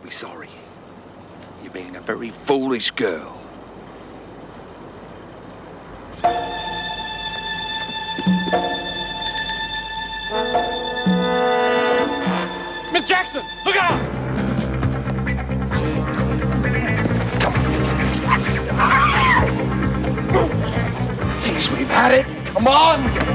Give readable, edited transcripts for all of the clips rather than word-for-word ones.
be sorry. You're being a very foolish girl. Miss Jackson, look out! Jeez, we've had it. Come on!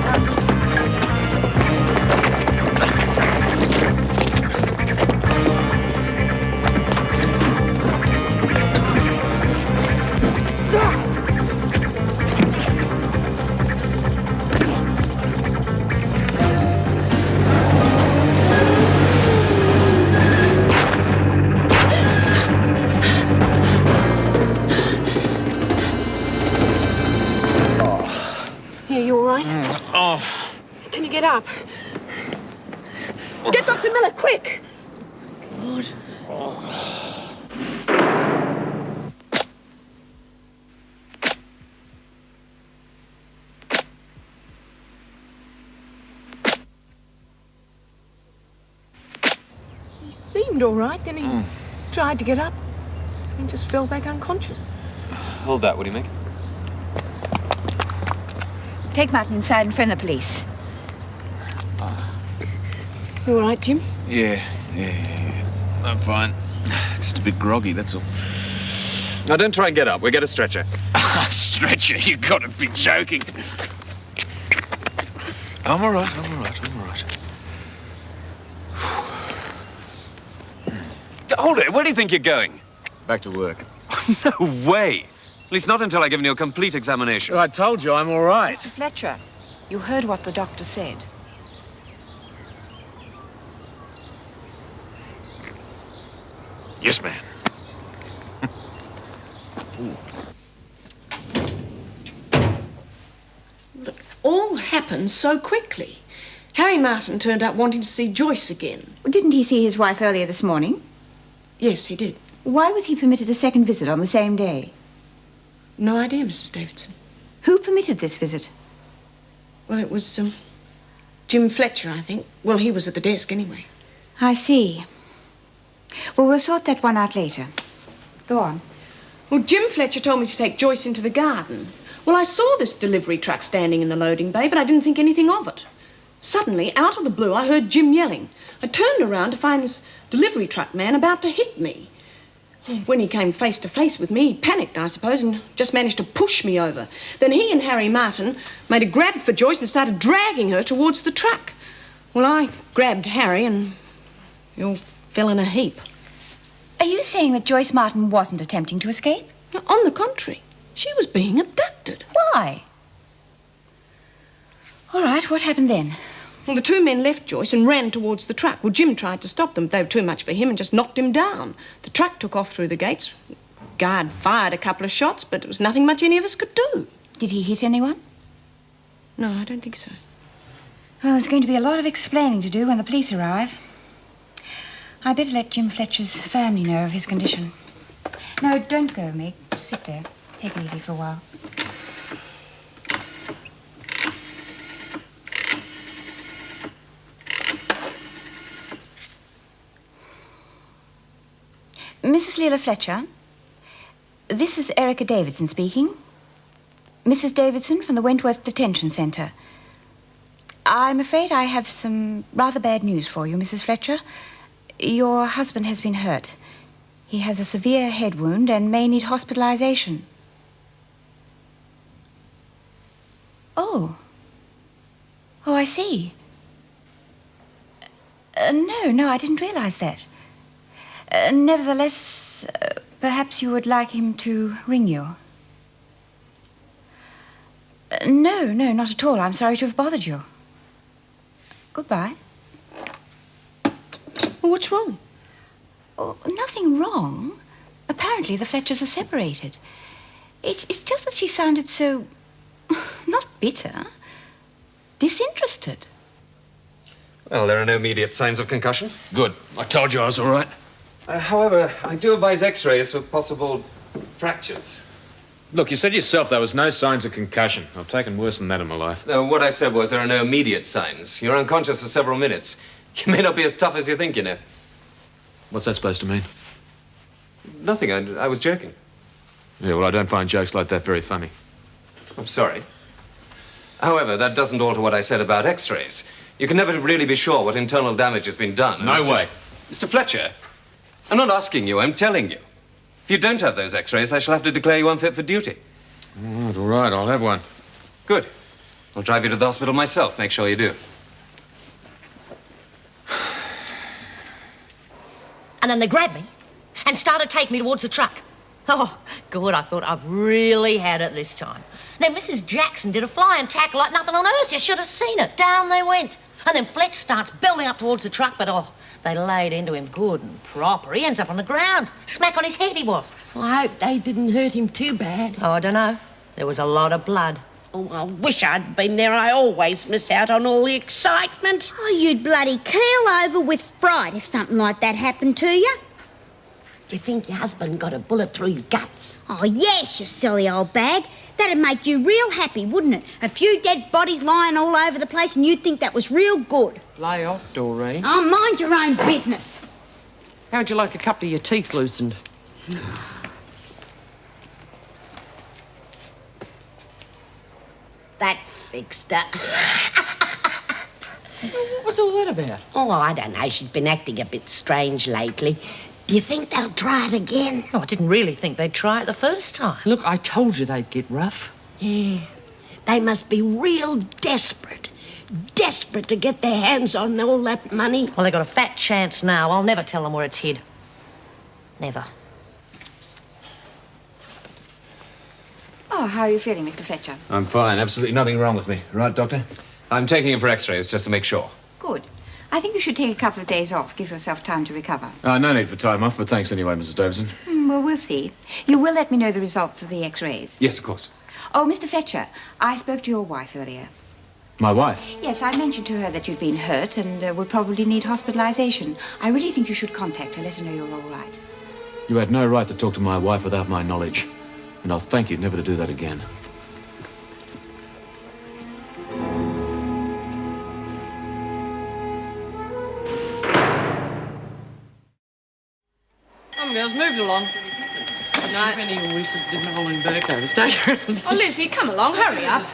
Can you get up? Get Dr. Miller, quick! God. He seemed all right, then he tried to get up and just fell back unconscious. Hold that, what do you make? Take Martin inside and phone the police. You all right, Jim? Yeah. I'm fine. Just a bit groggy, that's all. Now, don't try and get up. We'll get a stretcher. Stretcher? You gotta be joking. I'm all right. Hold it. Where do you think you're going? Back to work. No way. At least not until I've given you a complete examination. I told you I'm all right. Mr. Fletcher, you heard what the doctor said. Yes, ma'am. But all happened so quickly. Harry Martin turned up wanting to see Joyce again. Didn't he see his wife earlier this morning? Yes, he did. Why was he permitted a second visit on the same day? No idea, Mrs. Davidson. Who permitted this visit? Well, it was, Jim Fletcher, I think. Well, he was at the desk anyway. I see. Well, we'll sort that one out later. Go on. Well, Jim Fletcher told me to take Joyce into the garden. Well, I saw this delivery truck standing in the loading bay, but I didn't think anything of it. Suddenly, out of the blue, I heard Jim yelling. I turned around to find this delivery truck man about to hit me. When he came face to face with me, he panicked, I suppose, and just managed to push me over. Then he and Harry Martin made a grab for Joyce and started dragging her towards the truck. Well, I grabbed Harry and we all fell in a heap. Are you saying that Joyce Martin wasn't attempting to escape? On the contrary, she was being abducted. Why? All right, what happened then? Well, the two men left Joyce and ran towards the truck. Well, Jim tried to stop them, but they were too much for him and just knocked him down. The truck took off through the gates. Guard fired a couple of shots, but it was nothing much any of us could do. Did he hit anyone? No, I don't think so. Well, there's going to be a lot of explaining to do when the police arrive. I'd better let Jim Fletcher's family know of his condition. No, don't go, Meg. Sit there. Take it easy for a while. Mrs. Leela Fletcher, this is Erica Davidson speaking. Mrs. Davidson from the Wentworth Detention Centre. I'm afraid I have some rather bad news for you, Mrs. Fletcher. Your husband has been hurt. He has a severe head wound and may need hospitalization. Oh. Oh, I see. No, I didn't realize that. Nevertheless, perhaps you would like him to ring you. No, not at all. I'm sorry to have bothered you. Goodbye. Well, what's wrong? Oh, nothing wrong. Apparently the Fletchers are separated. It's just that she sounded so... not bitter. Disinterested. Well, there are no immediate signs of concussion. Good. I told you I was all right. However, I do advise x-rays for possible fractures. Look, you said yourself there was no signs of concussion. I've taken worse than that in my life. No, what I said was there are no immediate signs. You're unconscious for several minutes. You may not be as tough as you think, you know. What's that supposed to mean? Nothing, I was joking. Yeah, well, I don't find jokes like that very funny. I'm sorry. However, that doesn't alter what I said about X-rays. You can never really be sure what internal damage has been done. No way. Mr. Fletcher, I'm not asking you, I'm telling you. If you don't have those X-rays, I shall have to declare you unfit for duty. All right, I'll have one. Good. I'll drive you to the hospital myself, make sure you do. And then they grabbed me and started taking me towards the truck. Oh, good, I thought I've really had it this time. Then Mrs. Jackson did a flying tackle like nothing on earth. You should have seen it. Down they went. And then Fletch starts building up towards the truck, but they laid into him good and proper. He ends up on the ground. Smack on his head he was. Well, I hope they didn't hurt him too bad. Oh, I don't know. There was a lot of blood. Oh, I wish I'd been there. I always miss out on all the excitement. Oh, you'd bloody keel over with fright if something like that happened to you. Do you think your husband got a bullet through his guts? Oh, yes, you silly old bag. That'd make you real happy, wouldn't it? A few dead bodies lying all over the place and you'd think that was real good. Lay off, Doreen. Oh, mind your own business. How'd you like a couple of your teeth loosened? That fixed her. What was all that about? Oh, I don't know. She's been acting a bit strange lately. Do you think they'll try it again? Oh, I didn't really think they'd try it the first time. Look, I told you they'd get rough. Yeah. They must be real desperate. Desperate to get their hands on all that money. Well, they got a fat chance now. I'll never tell them where it's hid. Never. Oh, how are you feeling, Mr. Fletcher? I'm fine. Absolutely nothing wrong with me. Right, Doctor? I'm taking him for X-rays just to make sure. Good. I think you should take a couple of days off. Give yourself time to recover. No need for time off, but thanks anyway, Mrs. Davidson. Well, we'll see. You will let me know the results of the X-rays. Yes, of course. Oh, Mr. Fletcher, I spoke to your wife earlier. My wife? Yes, I mentioned to her that you'd been hurt and would probably need hospitalization. I really think you should contact her, let her know you're all right. You had no right to talk to my wife without my knowledge. And I'll thank you never to do that again. Come on, girls, move along. No. Any recent didn't hold him back over. Stay here. Oh, Lizzie, come along, hurry up.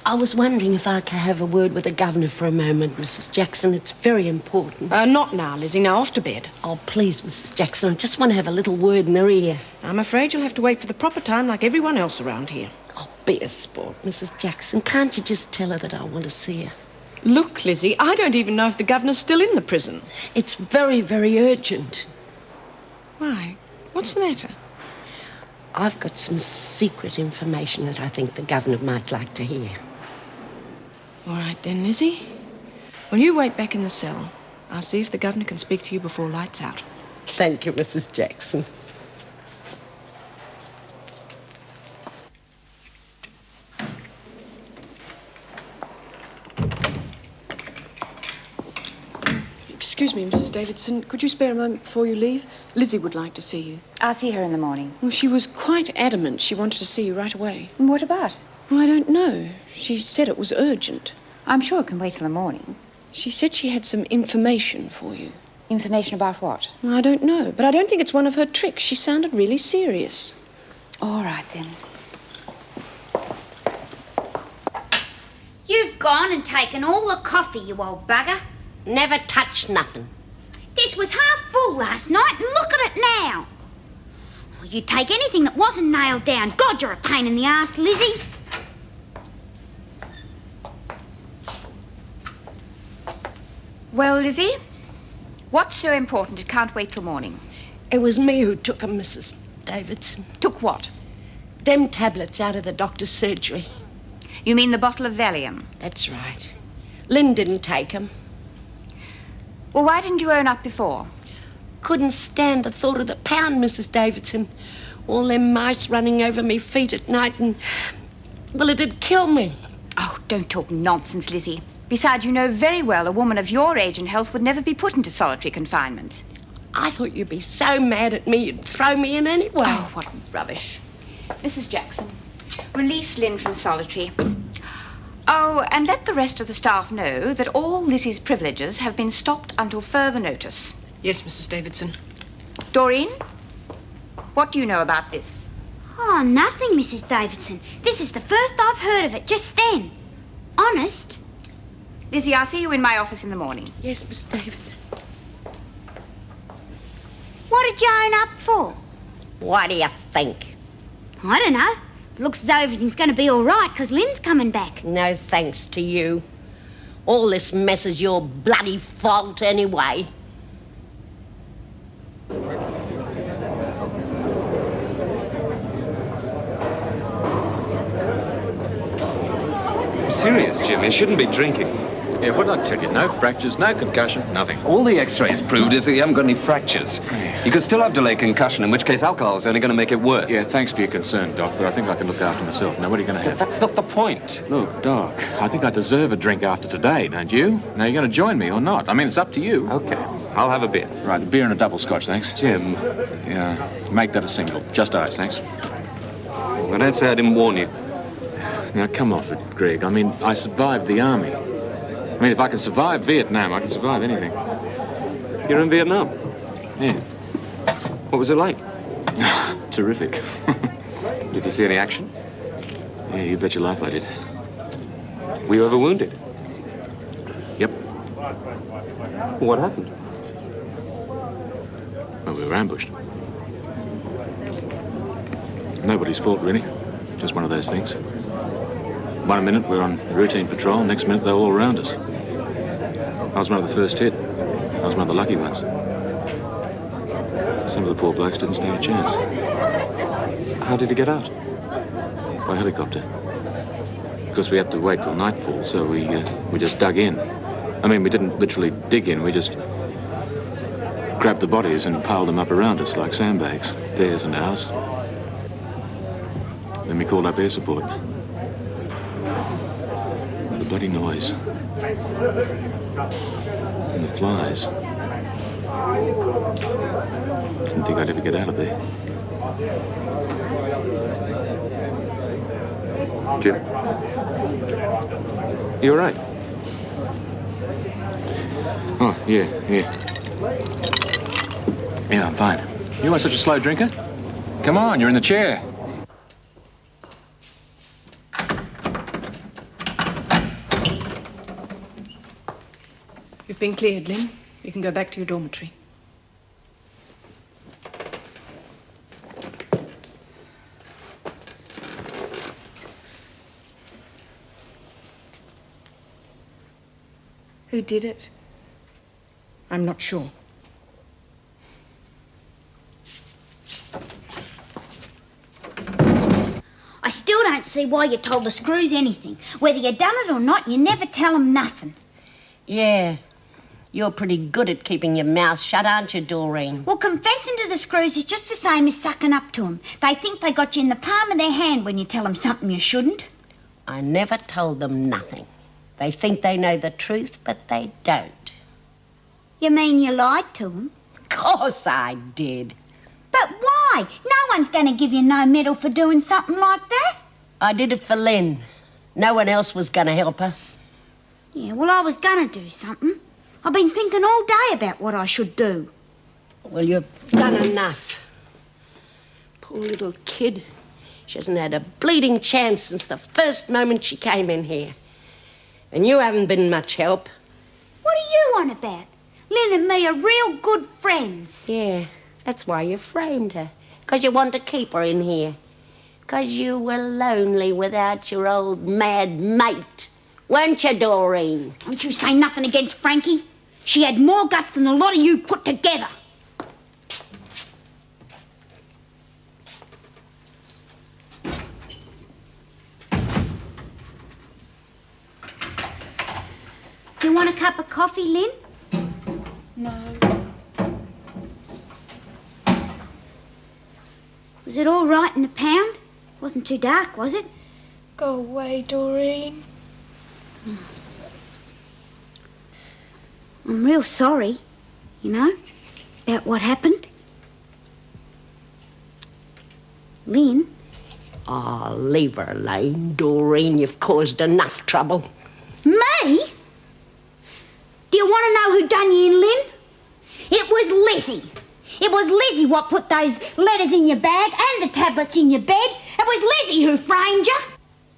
I was wondering if I could have a word with the governor for a moment, Mrs. Jackson. It's very important. Not now, Lizzie. Now off to bed. Oh, please, Mrs. Jackson. I just want to have a little word in her ear. I'm afraid you'll have to wait for the proper time like everyone else around here. Oh, be a sport, Mrs. Jackson. Can't you just tell her that I want to see her? Look, Lizzie, I don't even know if the governor's still in the prison. It's very, very urgent. Why? What's the matter? I've got some secret information that I think the governor might like to hear. All right then, Lizzie. Well, you wait back in the cell. I'll see if the governor can speak to you before lights out. Thank you, Mrs. Jackson. Excuse me, Mrs. Davidson. Could you spare a moment before you leave? Lizzie would like to see you. I'll see her in the morning. Well, she was quite adamant she wanted to see you right away. What about? Well, I don't know. She said it was urgent. I'm sure it can wait till the morning. She said she had some information for you. Information about what? Well, I don't know, but I don't think it's one of her tricks. She sounded really serious. All right, then. You've gone and taken all the coffee, you old bugger. Never touch nothing. This was half full last night, and look at it now. Well, you'd take anything that wasn't nailed down. God, you're a pain in the arse, Lizzie. Well, Lizzie, what's so important it can't wait till morning? It was me who took 'em, Mrs. Davidson. Took what? Them tablets out of the doctor's surgery. You mean the bottle of Valium? That's right. Lynn didn't take 'em. Well, why didn't you own up before? Couldn't stand the thought of the pound, Mrs. Davidson. All them mice running over me feet at night and... well, it'd kill me. Oh, don't talk nonsense, Lizzie. Besides, you know very well a woman of your age and health would never be put into solitary confinement. I thought you'd be so mad at me you'd throw me in anyway. Oh, what rubbish. Mrs. Jackson, release Lynn from solitary. Oh, and let the rest of the staff know that all Lizzie's privileges have been stopped until further notice. Yes, Mrs. Davidson. Doreen, what do you know about this? Oh, nothing, Mrs. Davidson. This is the first I've heard of it, just then. Honest. Lizzie, I'll see you in my office in the morning. Yes, Miss Davidson. What did you own up for? What do you think? I don't know. It looks as though everything's going to be all right, because Lynn's coming back. No thanks to you. All this mess is your bloody fault anyway. I'm serious, Jim. You shouldn't be drinking. Yeah, what did I tell you? No fractures, no concussion, nothing. All the x-rays proved is that you haven't got any fractures. You could still have delayed concussion, in which case alcohol is only going to make it worse. Yeah, thanks for your concern, Doc, but I think I can look after myself. Now, what are you going to have? That's not the point. Look, Doc, I think I deserve a drink after today, don't you? Now, you're going to join me or not? I mean, it's up to you. Okay, I'll have a beer. Right, a beer and a double scotch, thanks. Jim. Yeah, make that a single. Just ice, thanks. I don't say I didn't warn you. Now, come off it, Greg. I mean, I survived the army. I mean, if I can survive Vietnam, I can survive anything. You're in Vietnam? Yeah. What was it like? Terrific. Did you see any action? Yeah, you bet your life I did. Were you ever wounded? Yep. What happened? Well, we were ambushed. Nobody's fault, really. Just one of those things. One minute we're on routine patrol, next minute they're all around us. I was one of the first hit. I was one of the lucky ones. Some of the poor blokes didn't stand a chance. How did you get out? By helicopter. Because we had to wait till nightfall, so we just dug in. I mean, we didn't literally dig in, we just grabbed the bodies and piled them up around us like sandbags, theirs and ours. Then we called up air support. And the bloody noise. And the flies. Didn't think I'd ever get out of there. Jim? You all right? Oh, yeah. Yeah, I'm fine. You weren't such a slow drinker? Come on, you're in the chair. You've been cleared, Lynn. You can go back to your dormitory. Who did it? I'm not sure. I still don't see why you told the screws anything. Whether you done it or not, you never tell them nothing. Yeah. You're pretty good at keeping your mouth shut, aren't you, Doreen? Well, confessing to the screws is just the same as sucking up to them. They think they got you in the palm of their hand when you tell them something you shouldn't. I never told them nothing. They think they know the truth, but they don't. You mean you lied to them? Of course I did. But why? No one's going to give you no medal for doing something like that. I did it for Lynn. No one else was going to help her. Yeah, well, I was going to do something. I've been thinking all day about what I should do. Well, you've done enough. Poor little kid. She hasn't had a bleeding chance since the first moment she came in here. And you haven't been much help. What are you on about? Lynn and me are real good friends. Yeah, that's why you framed her. 'Cause you want to keep her in here. 'Cause you were lonely without your old mad mate. Weren't you, Doreen? Don't you say nothing against Frankie. She had more guts than the lot of you put together. Do you want a cup of coffee, Lynn? No. Was it all right in the pound? Wasn't too dark, was it? Go away, Doreen. I'm real sorry, you know, about what happened. Lynn? Oh, leave her alone, Doreen. You've caused enough trouble. Me? Do you want to know who done you in, Lynn? It was Lizzie. It was Lizzie what put those letters in your bag and the tablets in your bed. It was Lizzie who framed you.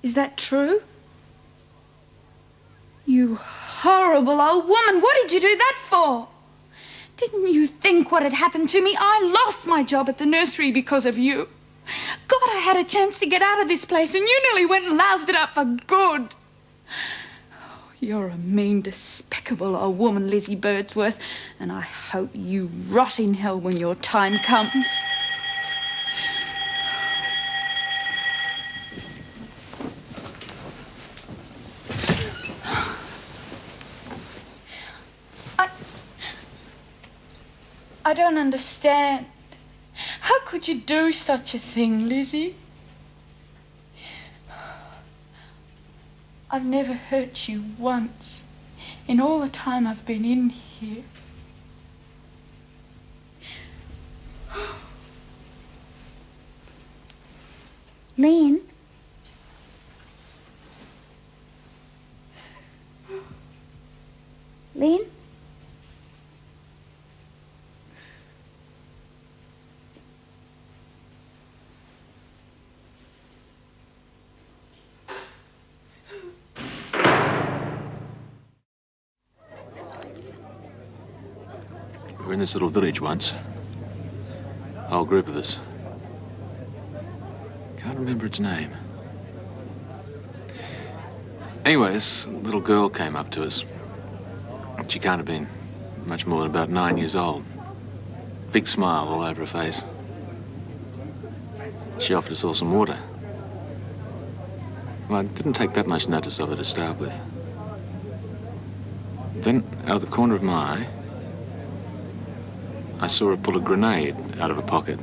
Is that true? You horrible old woman, what did you do that for? Didn't you think what had happened to me? I lost my job at the nursery because of you. God, I had a chance to get out of this place and you nearly went and loused it up for good. You're a mean, despicable old woman, Lizzie Birdsworth, and I hope you rot in hell when your time comes. I don't understand. How could you do such a thing, Lizzie? I've never hurt you once in all the time I've been in here. Lynn? Lynn? We were in this little village once. A whole group of us. Can't remember its name. Anyway, this little girl came up to us. She can't have been much more than about 9 years old. Big smile all over her face. She offered us all some water. Well, I didn't take that much notice of her to start with. Then, out of the corner of my eye, I saw her pull a grenade out of her pocket.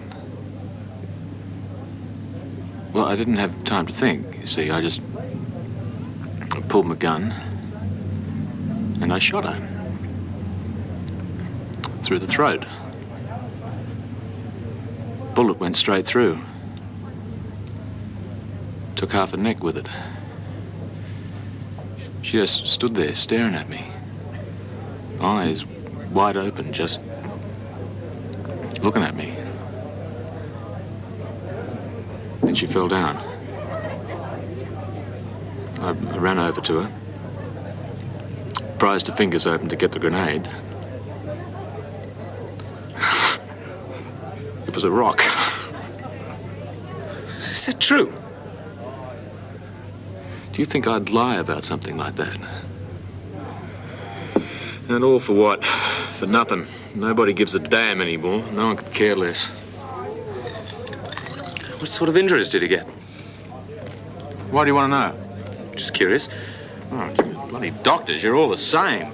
Well, I didn't have time to think, you see. I just pulled my gun and I shot her. Through the throat. Bullet went straight through. Took half her neck with it. She just stood there staring at me. Eyes wide open, just looking at me. Then she fell down. I ran over to her, prized her fingers open to get the grenade. It was a rock. Is that true? Do you think I'd lie about something like that? And all for what? For nothing. Nobody gives a damn anymore. No one could care less. What sort of injuries did he get? Why do you want to know? Just curious. Oh, you bloody doctors, you're all the same.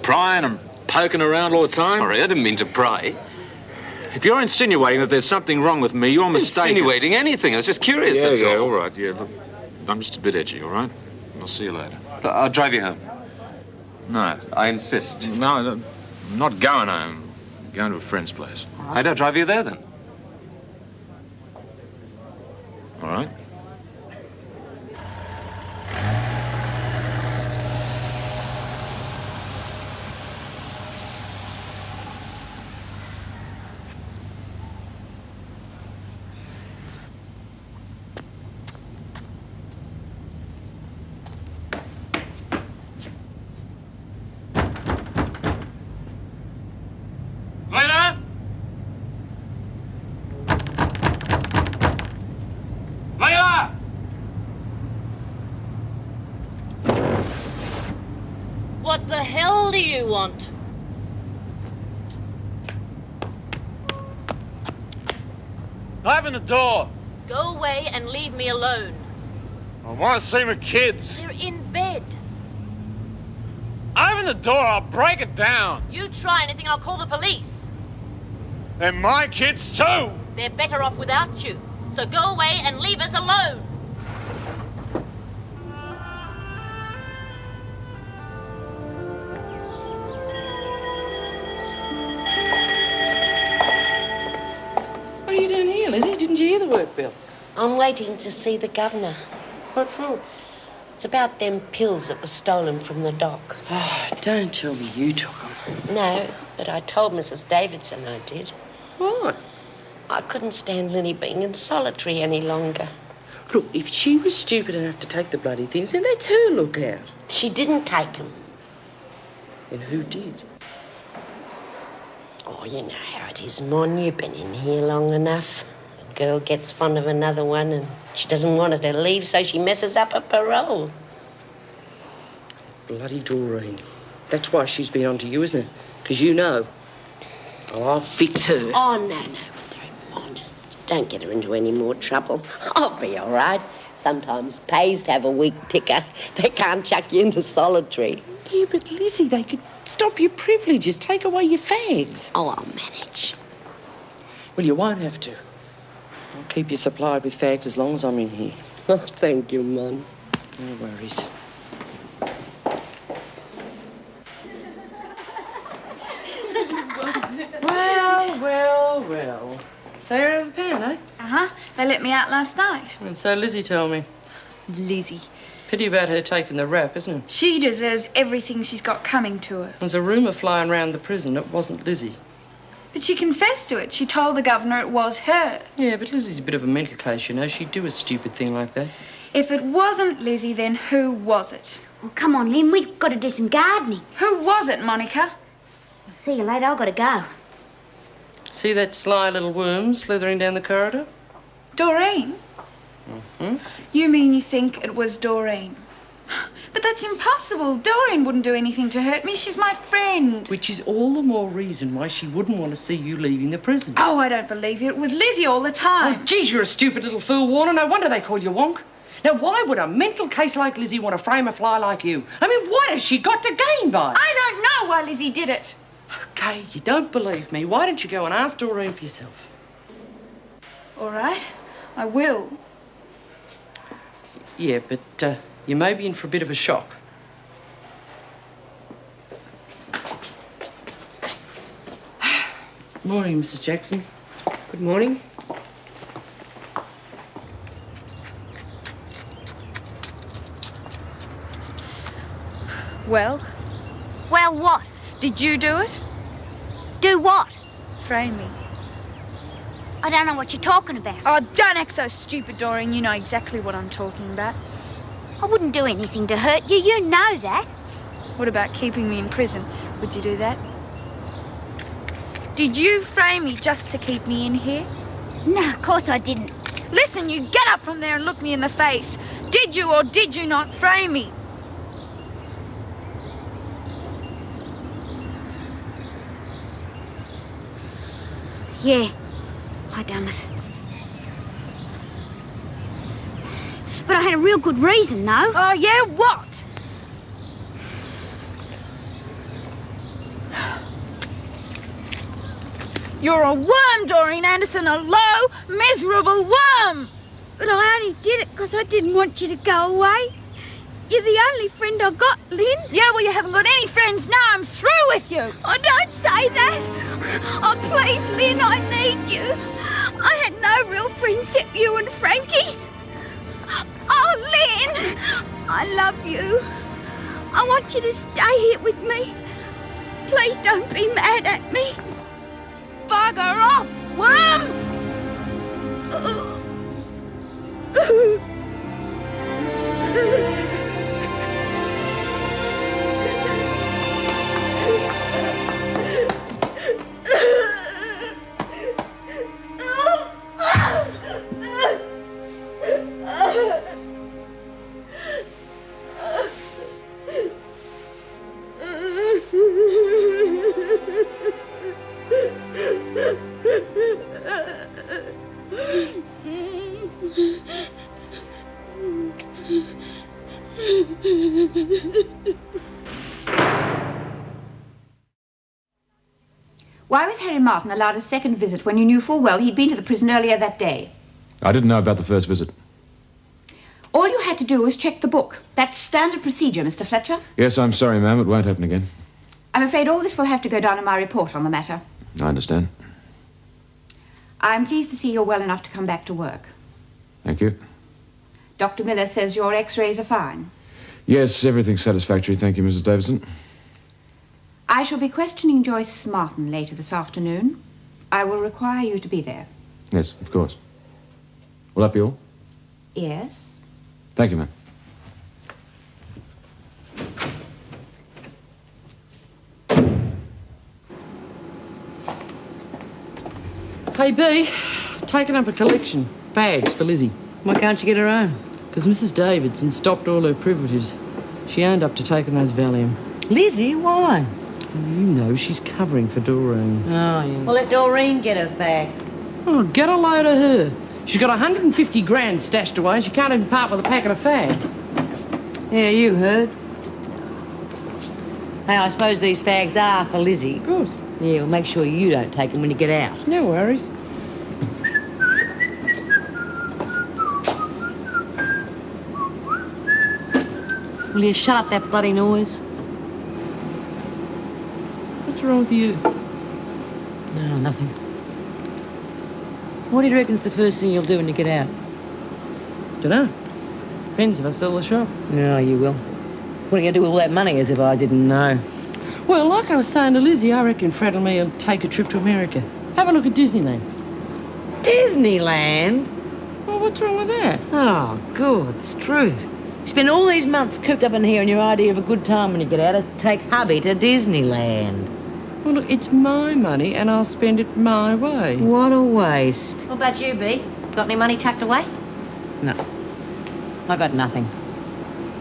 Prying and poking around all the time. Sorry, I didn't mean to pry. If you're insinuating that there's something wrong with me, you're mistaken. Insinuating anything. I was just curious, that's all. All right, yeah. Look, I'm just a bit edgy, all right? I'll see you later. I'll drive you home. No. I insist. No, I'm not going home. I'm going to a friend's place. All right, I'll drive you there, then. All right. Lena? Layla! What the hell do you want? Open the door. Go away and leave me alone. I want to see my kids. They're in bed. Open the door, I'll break it down. You try anything, I'll call the police. They're my kids too. They're better off without you. So go away and leave us alone. What are you doing here, Lizzie? Didn't you hear the work bill? I'm waiting to see the governor. What for? It's about them pills that were stolen from the dock. Oh, don't tell me you took them. No, but I told Mrs. Davidson I did. Why? I couldn't stand Linny being in solitary any longer. Look, if she was stupid enough to take the bloody things, then that's her lookout. She didn't take them. And who did? Oh, you know how it is, Mon. You've been in here long enough. A girl gets fond of another one and she doesn't want her to leave, so she messes up her parole. Bloody Doreen. That's why she's been onto you, isn't it? Because you know. Oh, I'll fix her. Oh, no, don't, Mon. Don't get her into any more trouble. I'll be all right. Sometimes pays to have a weak ticker. They can't chuck you into solitary. Yeah, but Lizzie, they could stop your privileges, take away your fags. Oh, I'll manage. Well, you won't have to. I'll keep you supplied with fags as long as I'm in here. Oh, thank you, Mon. No worries. Well. Sarah of the Pan, eh? Uh-huh. They let me out last night. And so Lizzie told me. Lizzie. Pity about her taking the rap, isn't it? She deserves everything she's got coming to her. There's a rumour flying around the prison it wasn't Lizzie. But she confessed to it. She told the governor it was her. Yeah, but Lizzie's a bit of a mental case, you know. She'd do a stupid thing like that. If it wasn't Lizzie, then who was it? Well, come on, Lynn, we've got to do some gardening. Who was it, Monica? I'll see you later, I've got to go. See that sly little worm slithering down the corridor? Doreen? Mm-hmm. You mean you think it was Doreen? But that's impossible. Doreen wouldn't do anything to hurt me. She's my friend. Which is all the more reason why she wouldn't want to see you leaving the prison. Oh, I don't believe you. It was Lizzie all the time. Oh, geez, you're a stupid little fool, Warner. No wonder they call you wonk. Now, why would a mental case like Lizzie want to frame a fly like you? I mean, what has she got to gain by it? I don't know why Lizzie did it. OK, you don't believe me. Why don't you go and ask Doreen for yourself? All right, I will. Yeah, but you may be in for a bit of a shock. Morning, Mrs. Jackson. Good morning. Well? Well, what? Did you do it? Do what? Frame me. I don't know what you're talking about. Oh, don't act so stupid, Doreen. You know exactly what I'm talking about. I wouldn't do anything to hurt you. You know that. What about keeping me in prison? Would you do that? Did you frame me just to keep me in here? No, of course I didn't. Listen, you get up from there and look me in the face. Did you or did you not frame me? Yeah, I done it. But I had a real good reason, though. Oh, yeah? What? You're a worm, Doreen Anderson, a low, miserable worm. But I only did it because I didn't want you to go away. You're the only friend I got, Lynn. Yeah, well, you haven't got any friends now. I'm through with you. Oh, don't say that. Oh, please, Lynn, I need you. I had no real friends except you and Frankie. Oh, Lynn, I love you. I want you to stay here with me. Please don't be mad at me. Bugger off, worm! Why was Harry Martin allowed a second visit when you knew full well he'd been to the prison earlier that day? I didn't know about the first visit. All you had to do was check the book. That's standard procedure, Mr. Fletcher. Yes, I'm sorry, ma'am. It won't happen again. I'm afraid all this will have to go down in my report on the matter. I understand. I'm pleased to see you're well enough to come back to work. Thank you. Dr. Miller says your x-rays are fine. Yes, everything's satisfactory. Thank you, Mrs. Davidson. I shall be questioning Joyce Martin later this afternoon. I will require you to be there. Yes, of course. Will that be all? Yes. Thank you, ma'am. Hey, B, taking up a collection. Fags for Lizzie. Why can't you get her own? Because Mrs. Davidson stopped all her privileges. She owned up to taking those Valium. Lizzie, why? You know, she's covering for Doreen. Oh, yeah. Well, let Doreen get her fags. Oh, get a load of her. She's got 150 grand stashed away and she can't even part with a packet of fags. Yeah, you heard. Hey, I suppose these fags are for Lizzie. Of course. Yeah, well, make sure you don't take them when you get out. No worries. Will you shut up that bloody noise? What's wrong with you? No, nothing. What do you reckon's the first thing you'll do when you get out? Dunno. Depends if I sell the shop. No, you will. What are you going to do with all that money as if I didn't know? Well, like I was saying to Lizzie, I reckon Fred and me will take a trip to America. Have a look at Disneyland. Disneyland? Well, what's wrong with that? Oh, good, Struth. You spend all these months cooped up in here and your idea of a good time when you get out is to take hubby to Disneyland. Well, look, it's my money and I'll spend it my way. What a waste. What about you, B? Got any money tucked away? No. I got nothing.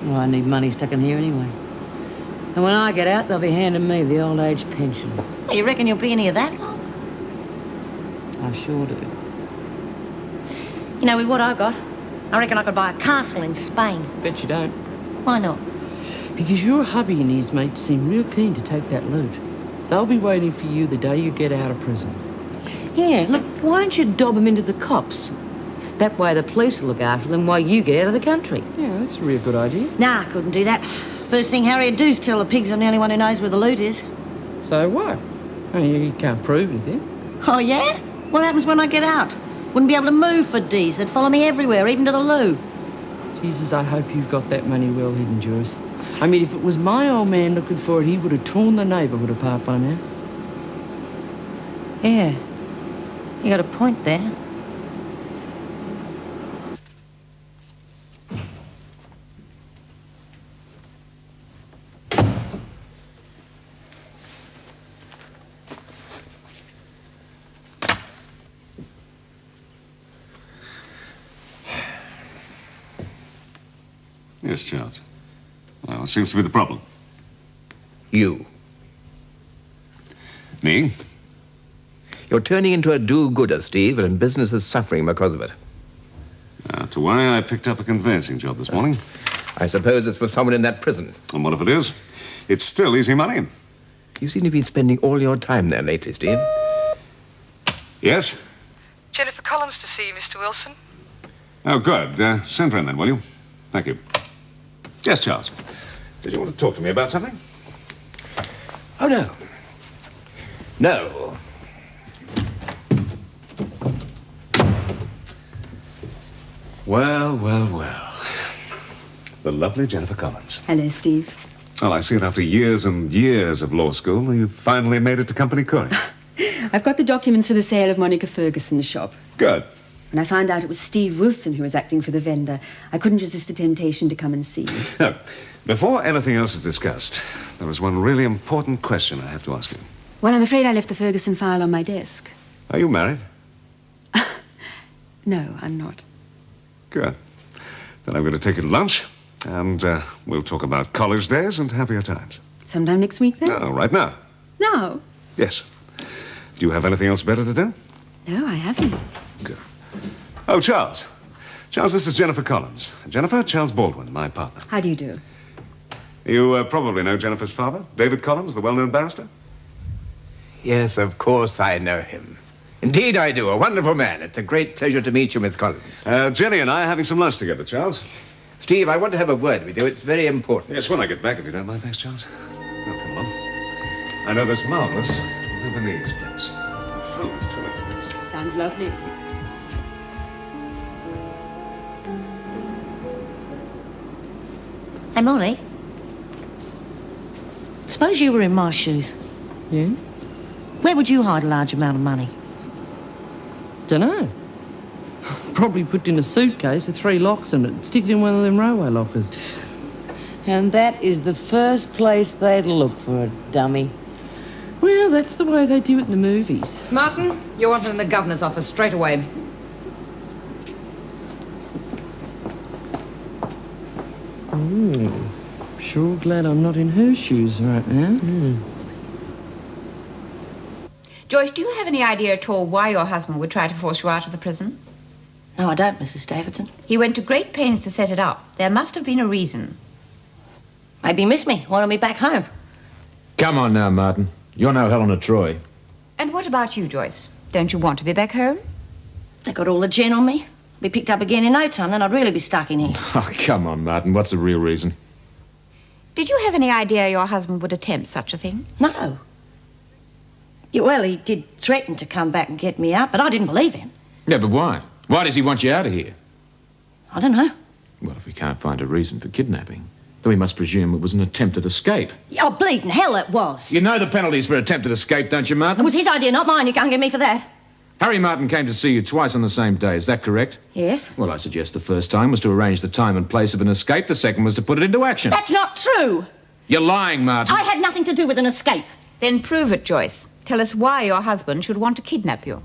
Well, I need money stuck in here anyway. And when I get out, they'll be handing me the old age pension. Oh, you reckon you'll be in here that long? I sure do. You know, with what I got, I reckon I could buy a castle in Spain. Bet you don't. Why not? Because your hubby and his mates seem real keen to take that loot. They'll be waiting for you the day you get out of prison. Yeah, look, why don't you dob them into the cops? That way the police will look after them while you get out of the country. Yeah, that's a real good idea. Nah, I couldn't do that. First thing Harry'd do is tell the pigs I'm the only one who knows where the loot is. So what? Oh, you can't prove anything. Oh, yeah? What happens when I get out? Wouldn't be able to move for D's. They'd follow me everywhere, even to the loo. Jesus, I hope you've got that money well hidden, Joyce. I mean, if it was my old man looking for it, he would have torn the neighbourhood apart by now. Yeah. You got a point there. Yes, Charles. Well, what seems to be the problem? You. Me? You're turning into a do-gooder, Steve, and business is suffering because of it. To why I picked up a conveyancing job this morning. I suppose it's for someone in that prison. And what if it is? It's still easy money. You seem to have been spending all your time there lately, Steve. Yes? Jennifer Collins to see you, Mr. Wilson. Oh, good. Send her in then, will you? Thank you. Yes, Charles. Did you want to talk to me about something? Oh, no. No. Well, well, well. The lovely Jennifer Collins. Hello, Steve. Well, I see it after years and years of law school. You finally made it to Company Court. I've got the documents for the sale of Monica Ferguson's shop. Good. When I found out it was Steve Wilson who was acting for the vendor, I couldn't resist the temptation to come and see you. Now, before anything else is discussed, there is one really important question I have to ask you. Well, I'm afraid I left the Ferguson file on my desk. Are you married? No, I'm not. Good. Then I'm going to take you to lunch, and we'll talk about college days and happier times. Sometime next week, then? No, right now. Now? Yes. Do you have anything else better to do? No, I haven't. Good. Oh, Charles. Charles, this is Jennifer Collins. Jennifer, Charles Baldwin, my partner. How do you do? You probably know Jennifer's father, David Collins, the well-known barrister? Yes, of course I know him. Indeed I do. A wonderful man. It's a great pleasure to meet you, Miss Collins. Jenny and I are having some lunch together, Charles. Steve, I want to have a word with you. It's very important. Yes, when I get back, if you don't mind. Thanks, Charles. Now, come on. I know this marvelous Lebanese place. The food is terrific. Sounds lovely. Hey, Molly. Suppose you were in my shoes. Yeah? Where would you hide a large amount of money? Dunno. Probably put in a suitcase with 3 locks in it. Stick it in one of them railway lockers. And that is the first place they'd look for a dummy. Well, that's the way they do it in the movies. Martin, you're wanted in the governor's office straight away. Sure glad I'm not in her shoes right now. Joyce, do you have any idea at all why your husband would try to force you out of the prison? No, I don't, Mrs. Davidson. He went to great pains to set it up. There must have been a reason. Maybe he missed me, wanted me back home. Come on now, Martin. You're no Helen of Troy. And what about you, Joyce? Don't you want to be back home? They got all the gin on me. Be picked up again in no time, then I'd really be stuck in here. Oh, come on, Martin. What's the real reason? Did you have any idea your husband would attempt such a thing? No. Yeah, well, he did threaten to come back and get me out, but I didn't believe him. Yeah, but why? Why does he want you out of here? I don't know. Well, if we can't find a reason for kidnapping, then we must presume it was an attempted escape. Oh, bleeding hell it was. You know the penalties for attempted escape, don't you, Martin? It was his idea, not mine. You can't get me for that. Harry Martin came to see you twice on the same day, is that correct? Yes. Well, I suggest the first time was to arrange the time and place of an escape, the second was to put it into action. That's not true. You're lying, Martin. I had nothing to do with an escape. Then prove it, Joyce. Tell us why your husband should want to kidnap you.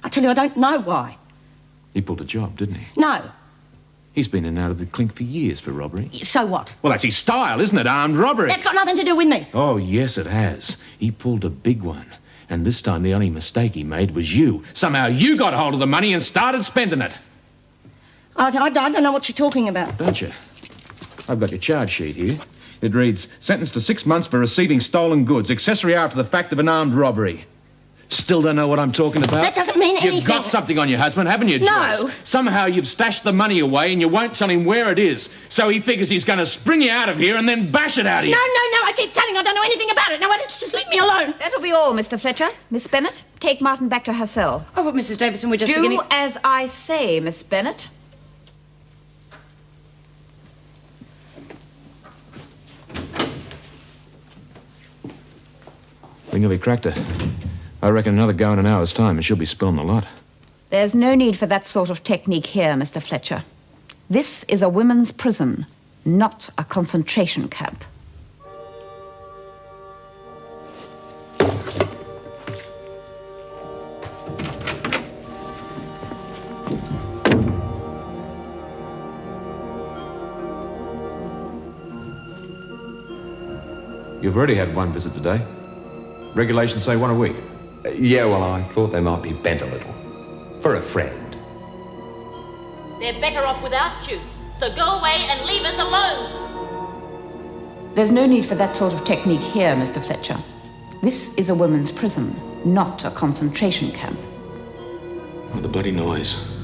I tell you, I don't know why. He pulled a job, didn't he? No. He's been in and out of the clink for years for robbery. So what? Well, that's his style, isn't it? Armed robbery. That's got nothing to do with me. Oh, yes, it has. He pulled a big one. And this time the only mistake he made was you. Somehow you got hold of the money and started spending it. I don't know what you're talking about. Don't you? I've got your charge sheet here. It reads, sentenced to 6 months for receiving stolen goods, accessory after the fact of an armed robbery. Still don't know what I'm talking about? That doesn't mean anything. You've got something on your husband, haven't you, No. Joyce? Somehow you've stashed the money away and you won't tell him where it is. So he figures he's going to spring you out of here and then bash it out of you. No, I keep telling you I don't know anything about it. Now, why don't you just leave me alone? That'll be all, Mr. Fletcher. Miss Bennett, take Martin back to her cell. Oh, but Mrs. Davidson, we're just Do beginning... as I say, Miss Bennett. We nearly cracked her. I reckon another go in an hour's time and she'll be spilling the lot. There's no need for that sort of technique here, Mr. Fletcher. This is a women's prison, not a concentration camp. You've already had one visit today. Regulations say 1 a week. Yeah, well, I thought they might be bent a little. For a friend. They're better off without you. So go away and leave us alone. There's no need for that sort of technique here, Mr. Fletcher. This is a women's prison, not a concentration camp. Oh, the bloody noise.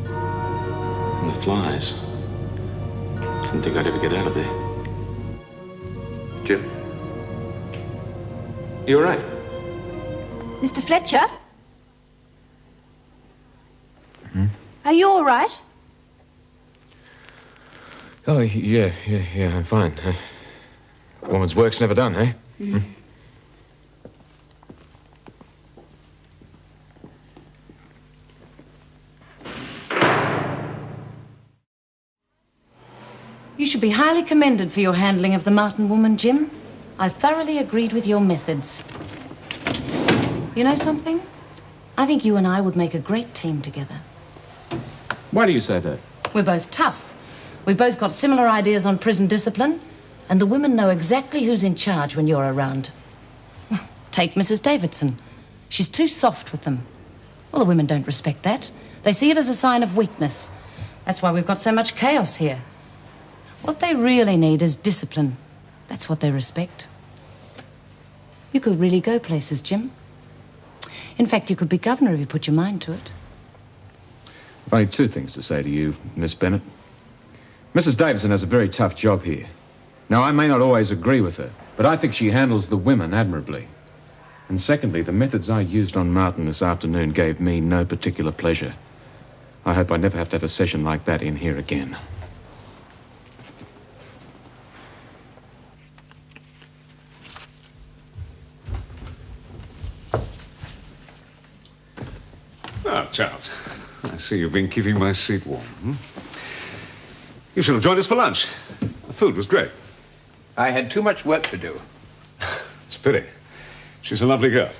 And the flies. Didn't think I'd ever get out of there. Jim? You all right? Mr. Fletcher? Are you all right? Oh, yeah, I'm fine. Woman's work's never done, eh? You should be highly commended for your handling of the Martin woman, Jim. I thoroughly agreed with your methods. You know something? I think you and I would make a great team together. Why do you say that? We're both tough. We've both got similar ideas on prison discipline, and the women know exactly who's in charge when you're around. Take Mrs. Davidson. She's too soft with them. Well, the women don't respect that. They see it as a sign of weakness. That's why we've got so much chaos here. What they really need is discipline. That's what they respect. You could really go places, Jim. In fact, you could be governor if you put your mind to it. I've only 2 things to say to you, Miss Bennett. Mrs. Davidson has a very tough job here. Now, I may not always agree with her, but I think she handles the women admirably. And secondly, the methods I used on Martin this afternoon gave me no particular pleasure. I hope I never have to have a session like that in here again. Ah, Charles. I see you've been keeping my seat warm. You should have joined us for lunch. The food was great. I had too much work to do. It's a pity. She's a lovely girl.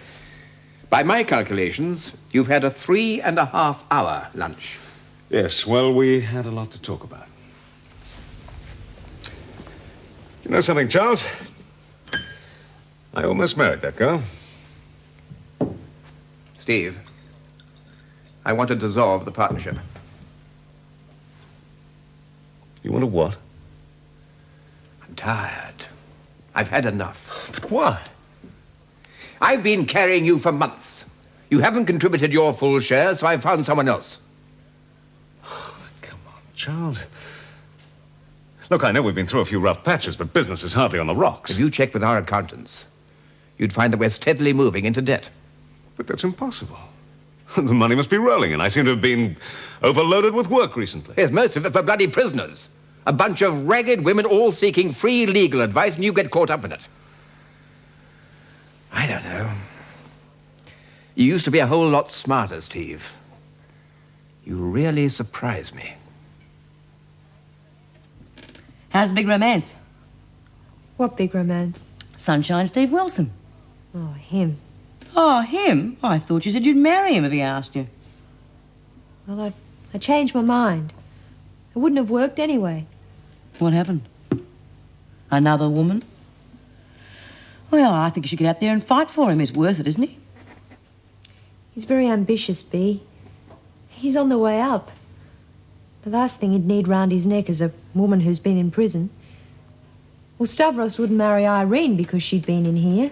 By my calculations, you've had a 3.5-hour lunch. Yes, well, we had a lot to talk about. You know something, Charles? I almost married that girl. Steve, I want to dissolve the partnership. You want to what? I'm tired. I've had enough. But why? I've been carrying you for months. You haven't contributed your full share, so I've found someone else. Come on, Charles. Look, I know we've been through a few rough patches, but business is hardly on the rocks. If you checked with our accountants, you'd find that we're steadily moving into debt. But that's impossible. The money must be rolling, and I seem to have been overloaded with work recently. Yes, most of it for bloody prisoners. A bunch of ragged women all seeking free legal advice, and you get caught up in it. I don't know. You used to be a whole lot smarter, Steve. You really surprise me. How's the big romance? What big romance? Sunshine Steve Wilson. Oh, him. Oh, him? I thought you said you'd marry him if he asked you. Well, I changed my mind. It wouldn't have worked anyway. What happened? Another woman? Well, I think you should get out there and fight for him. He's worth it, isn't he? He's very ambitious, Bea. He's on the way up. The last thing he'd need round his neck is a woman who's been in prison. Well, Stavros wouldn't marry Irene because she'd been in here.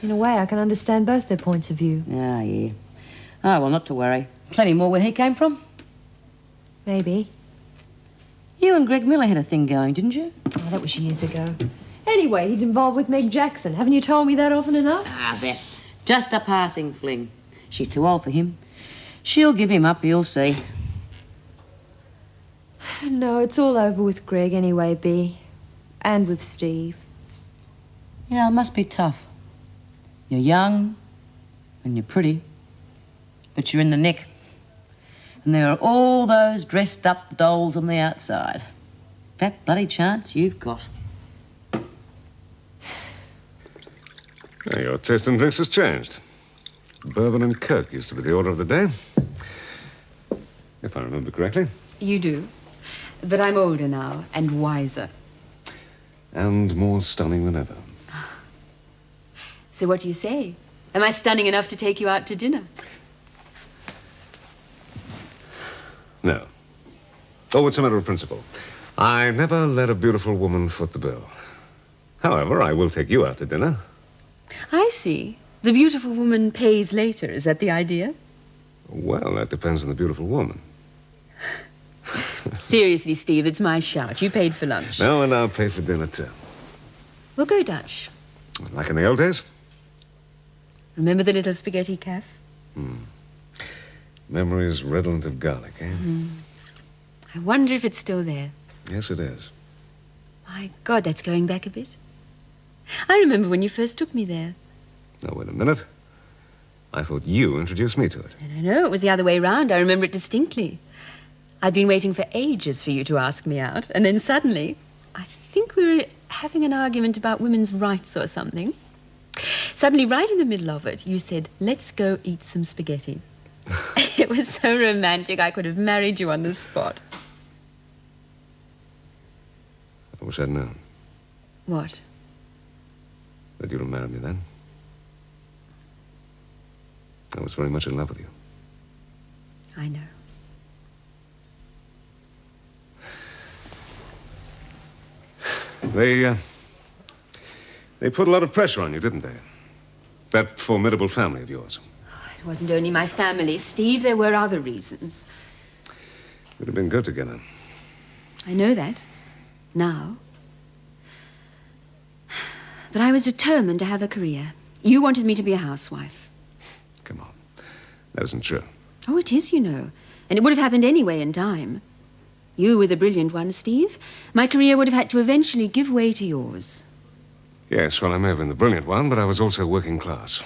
In a way, I can understand both their points of view. Ah, yeah. Oh, well, not to worry. Plenty more where he came from. Maybe. You and Greg Miller had a thing going, didn't you? Oh, that was years ago. Anyway, he's involved with Meg Jackson. Haven't you told me that often enough? Ah, that. Just a passing fling. She's too old for him. She'll give him up, you'll see. No, it's all over with Greg anyway, Bea. And with Steve. You know, it must be tough. You're young and you're pretty, but you're in the nick. And there are all those dressed-up dolls on the outside. That bloody chance you've got. Your taste in drinks has changed. Bourbon and Coke used to be the order of the day. If I remember correctly. You do. But I'm older now and wiser. And more stunning than ever. So what do you say? Am I stunning enough to take you out to dinner? No. Oh, it's a matter of principle. I never let a beautiful woman foot the bill. However, I will take you out to dinner. I see. The beautiful woman pays later. Is that the idea? Well, that depends on the beautiful woman. Seriously, Steve, it's my shout. You paid for lunch. No, and I'll pay for dinner, too. We'll go Dutch. Like in the old days? Remember the little spaghetti cafe? Memories redolent of garlic, eh? I wonder if it's still there. Yes, it is. My God, that's going back a bit. I remember when you first took me there. Now, wait a minute. I thought you introduced me to it. No, it was the other way round. I remember it distinctly. I'd been waiting for ages for you to ask me out, and then suddenly, I think we were having an argument about women's rights or something. Suddenly, right in the middle of it, you said, let's go eat some spaghetti. It was so romantic, I could have married you on the spot. I wish I'd known What? that you'd have married me then. I was very much in love with you. I know. They put a lot of pressure on you, didn't they? That formidable family of yours. It wasn't only my family, Steve. There were other reasons. We'd have been good together. I know that. Now. But I was determined to have a career. You wanted me to be a housewife. Come on. That isn't true. Oh, it is, you know. And it would have happened anyway in time. You were the brilliant one, Steve. My career would have had to eventually give way to yours. Yes, well, I may have been the brilliant one, but I was also working class.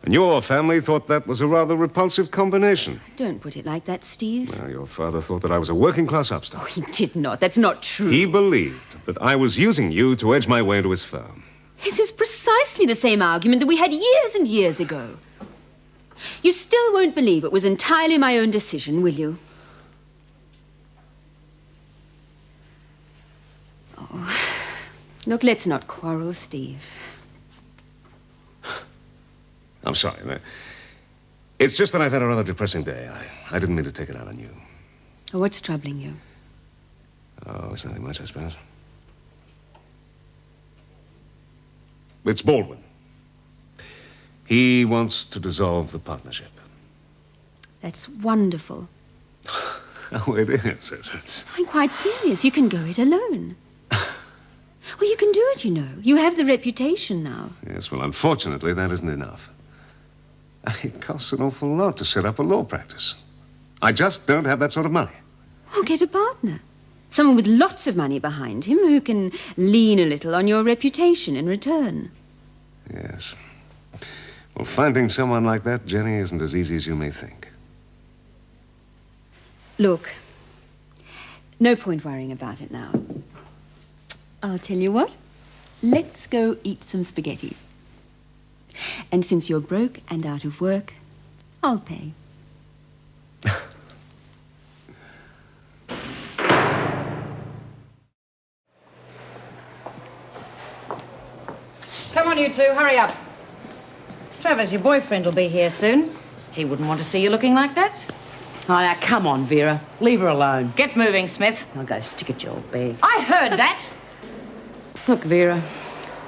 And your family thought that was a rather repulsive combination. Don't put it like that, Steve. Now, your father thought that I was a working-class upstart. He did not. That's not true. He believed that I was using you to edge my way into his firm. This is precisely the same argument that we had years and years ago. You still won't believe it was entirely my own decision, will you? Oh, look, let's not quarrel, Steve. I'm sorry. It's just that I've had a rather depressing day. I didn't mean to take it out on you. Oh, what's troubling you? Oh, it's nothing much, I suppose. It's Baldwin. He wants to dissolve the partnership. That's wonderful. Oh, it is. I'm quite serious. You can go it alone. Well, you can do it, you know. You have the reputation now. Yes, well, unfortunately, that isn't enough. It costs an awful lot to set up a law practice. I just don't have that sort of money. Well, get a partner. Someone with lots of money behind him who can lean a little on your reputation in return. Yes. Well, finding someone like that, Jenny, isn't as easy as you may think. Look, no point worrying about it now. I'll tell you what. Let's go eat some spaghetti. And since you're broke and out of work, I'll pay. Come on, you two, hurry up. Travers, your boyfriend will be here soon. He wouldn't want to see you looking like that. Oh, now, come on, Vera. Leave her alone. Get moving, Smith. I'll go stick at your bed. I heard that. Look, Vera,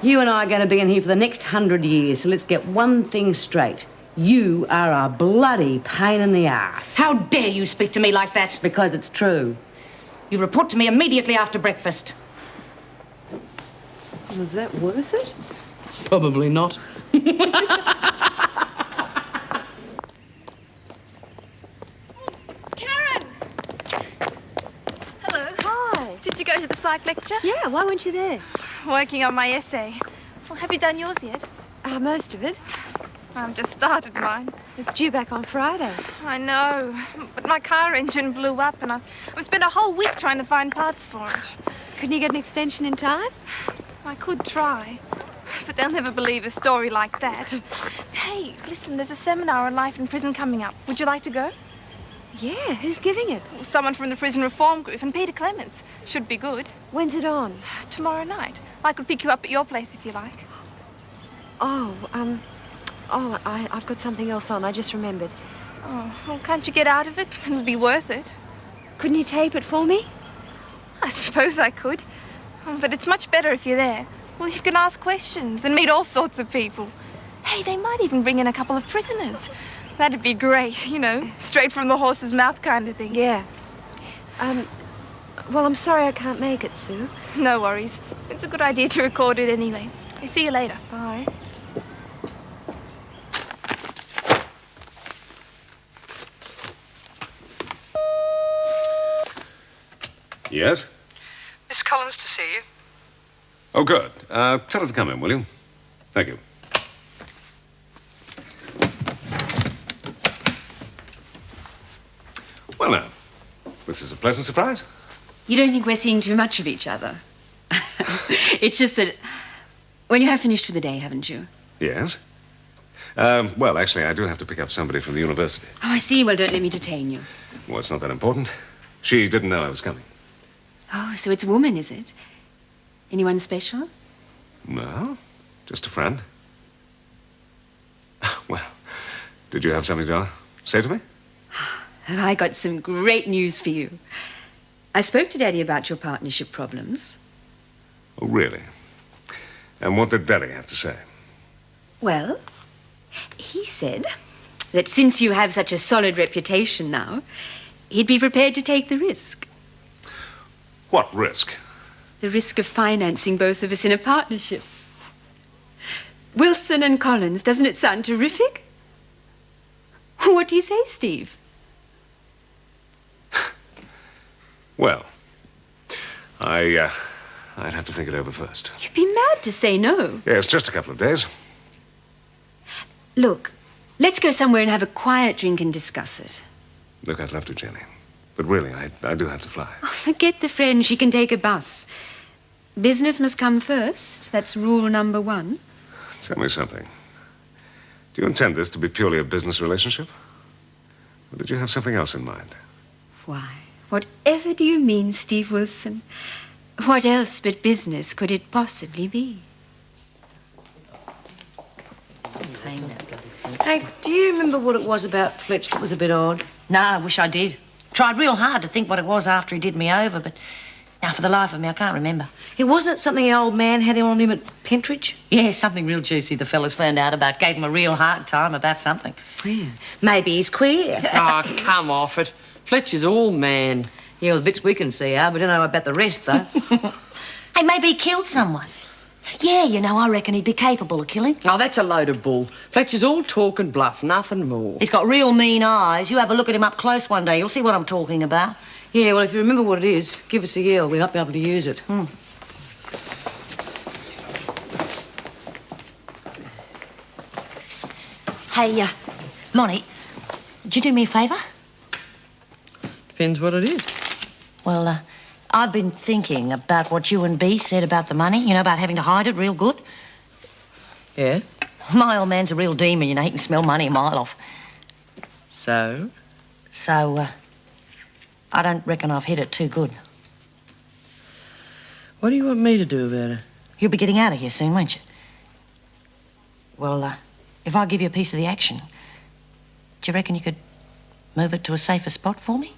you and I are going to be in here for the next 100 years, so let's get one thing straight. You are a bloody pain in the ass. How dare you speak to me like that? Because it's true. You report to me immediately after breakfast. Was that worth it? Probably not. Karen! Hello. Hi. Did you go to the psych lecture? Yeah, why weren't you there? Working on my essay. Well, have you done yours yet? Most of it. I've just started mine. It's due back on Friday. I know, but my car engine blew up and I've spent a whole week trying to find parts for it. Couldn't you get an extension in time? I could try, but they'll never believe a story like that. Hey, listen, there's a seminar on life in prison coming up. Would you like to go? Yeah, who's giving it? Someone from the Prison Reform Group and Peter Clements. Should be good. When's it on? Tomorrow night. I could pick you up at your place if you like. I've got something else on. I just remembered. Oh, well, can't you get out of it? It'll be worth it. Couldn't you tape it for me? I suppose I could. But it's much better if you're there. Well, you can ask questions and meet all sorts of people. Hey, they might even bring in a couple of prisoners. That'd be great, you know, straight from the horse's mouth kind of thing. Yeah. Well, I'm sorry I can't make it, Sue. No worries. It's a good idea to record it anyway. I'll see you later. Bye. Yes? Miss Collins to see you. Oh, good. Tell her to come in, will you? Thank you. Well, now, this is a pleasant surprise. You don't think we're seeing too much of each other? It's just that... Well, you have finished for the day, haven't you? Yes? Well, actually, I do have to pick up somebody from the university. Oh, I see. Well, don't let me detain you. Well, it's not that important. She didn't know I was coming. Oh, so it's a woman, is it? Anyone special? No, just a friend. Well, did you have something to say to me? I got some great news for you. I spoke to Daddy about your partnership problems. Oh, really? And what did Daddy have to say? Well, he said that since you have such a solid reputation now, he'd be prepared to take the risk. What risk? The risk of financing both of us in a partnership. Wilson and Collins, doesn't it sound terrific? What do you say, Steve? Well, I'd have to think it over first. You'd be mad to say no. Yes, just a couple of days. Look, Let's go somewhere and have a quiet drink and discuss it. Look, I'd love to, Jenny. But really, I do have to fly. Oh, forget the friend. She can take a bus. Business must come first. That's rule number 1. Tell me something. Do you intend this to be purely a business relationship? Or did you have something else in mind? Why, whatever do you mean, Steve Wilson? What else but business could it possibly be? Hey, do you remember what it was about Fletch that was a bit odd? No, I wish I did. Tried real hard to think what it was after he did me over, but now for the life of me, I can't remember. It wasn't something the old man had on him at Pentridge? Yeah, something real juicy the fellas found out about. Gave him a real hard time about something. Yeah. Maybe he's queer. Oh, come off it. Fletch is all man. Yeah, well, the bits we can see are, but I don't know about the rest, though. Hey, maybe he killed someone. Yeah, you know, I reckon he'd be capable of killing. Oh, that's a load of bull. Fletch is all talk and bluff, nothing more. He's got real mean eyes. You have a look at him up close one day, you'll see what I'm talking about. Yeah, well, if you remember what it is, give us a yell. We might be able to use it. Hey, Monty, would you do me a favour? Depends what it is. Well, I've been thinking about what you and Bea said about the money, you know, about having to hide it real good. Yeah? My old man's a real demon, you know, he can smell money a mile off. So? So, I don't reckon I've hit it too good. What do you want me to do about it? You'll be getting out of here soon, won't you? Well, if I give you a piece of the action, do you reckon you could move it to a safer spot for me?